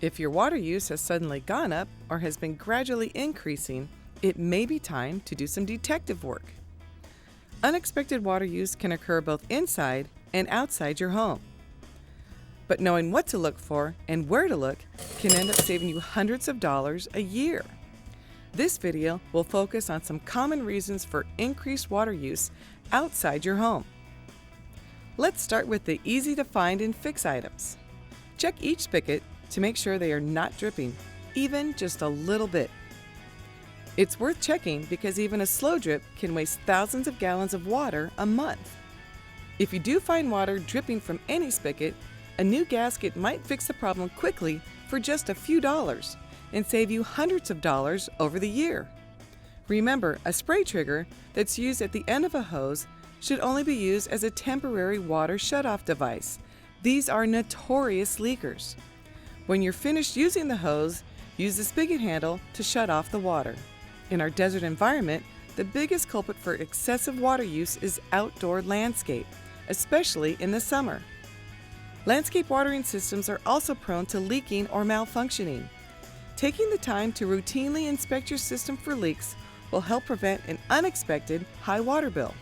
If your water use has suddenly gone up or has been gradually increasing, it may be time to do some detective work. Unexpected water use can occur both inside and outside your home. But knowing what to look for and where to look can end up saving you hundreds of dollars a year. This video will focus on some common reasons for increased water use outside your home. Let's start with the easy to find and fix items. Check each spigot to make sure they are not dripping, even just a little bit. It's worth checking because even a slow drip can waste thousands of gallons of water a month. If you do find water dripping from any spigot, a new gasket might fix the problem quickly for just a few dollars and save you hundreds of dollars over the year. Remember, a spray trigger that's used at the end of a hose should only be used as a temporary water shutoff device. These are notorious leakers. When you're finished using the hose, use the spigot handle to shut off the water. In our desert environment, the biggest culprit for excessive water use is outdoor landscape, especially in the summer. Landscape watering systems are also prone to leaking or malfunctioning. Taking the time to routinely inspect your system for leaks will help prevent an unexpected high water bill.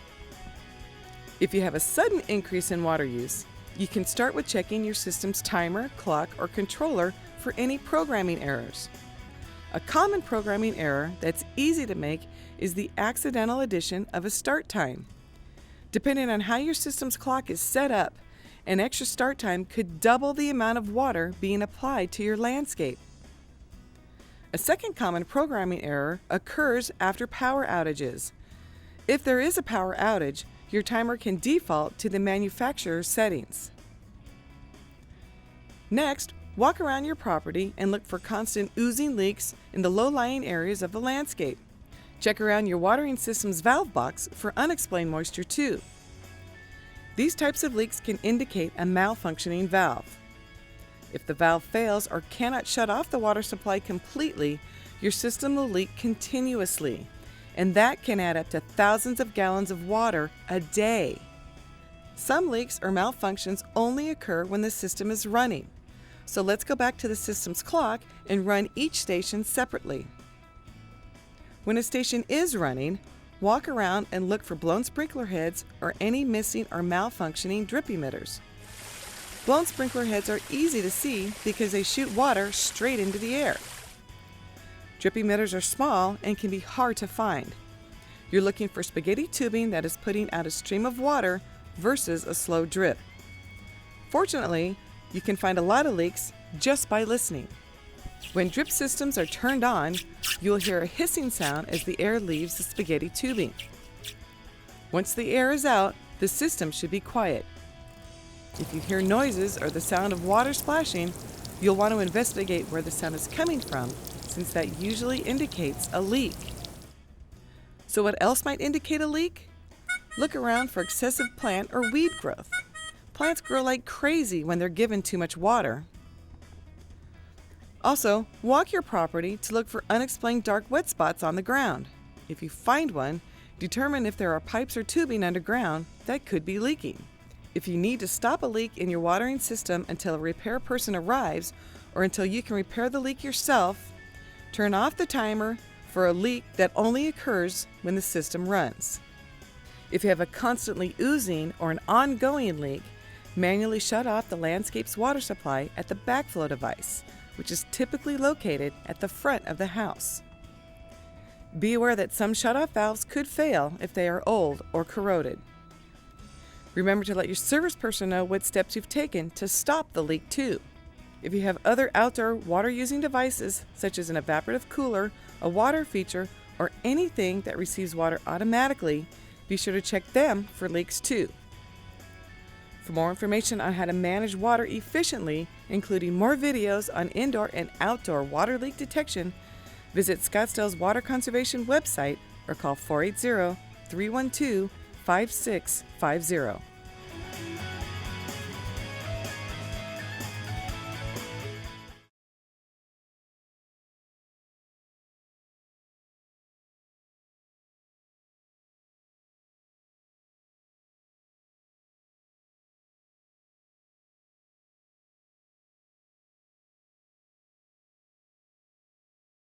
If you have a sudden increase in water use, you can start with checking your system's timer, clock, or controller for any programming errors. A common programming error that's easy to make is the accidental addition of a start time. Depending on how your system's clock is set up, an extra start time could double the amount of water being applied to your landscape. A second common programming error occurs after power outages. If there is a power outage, your timer can default to the manufacturer's settings. Next, walk around your property and look for constant oozing leaks in the low-lying areas of the landscape. Check around your watering system's valve box for unexplained moisture too. These types of leaks can indicate a malfunctioning valve. If the valve fails or cannot shut off the water supply completely, your system will leak continuously, and that can add up to thousands of gallons of water a day. Some leaks or malfunctions only occur when the system is running. So let's go back to the system's clock and run each station separately. When a station is running, walk around and look for blown sprinkler heads or any missing or malfunctioning drip emitters. Blown sprinkler heads are easy to see because they shoot water straight into the air. Drip emitters are small and can be hard to find. You're looking for spaghetti tubing that is putting out a stream of water versus a slow drip. Fortunately, you can find a lot of leaks just by listening. When drip systems are turned on, you'll hear a hissing sound as the air leaves the spaghetti tubing. Once the air is out, the system should be quiet. If you hear noises or the sound of water splashing, you'll want to investigate where the sound is coming from, since that usually indicates a leak. So what else might indicate a leak? Look around for excessive plant or weed growth. Plants grow like crazy when they're given too much water. Also, walk your property to look for unexplained dark wet spots on the ground. If you find one, determine if there are pipes or tubing underground that could be leaking. If you need to stop a leak in your watering system until a repair person arrives or until you can repair the leak yourself, turn off the timer for a leak that only occurs when the system runs. If you have a constantly oozing or an ongoing leak, manually shut off the landscape's water supply at the backflow device, which is typically located at the front of the house. Be aware that some shutoff valves could fail if they are old or corroded. Remember to let your service person know what steps you've taken to stop the leak too. If you have other outdoor water-using devices, such as an evaporative cooler, a water feature, or anything that receives water automatically, be sure to check them for leaks too. For more information on how to manage water efficiently, including more videos on indoor and outdoor water leak detection, visit Scottsdale's Water Conservation website or call 480-312-5650.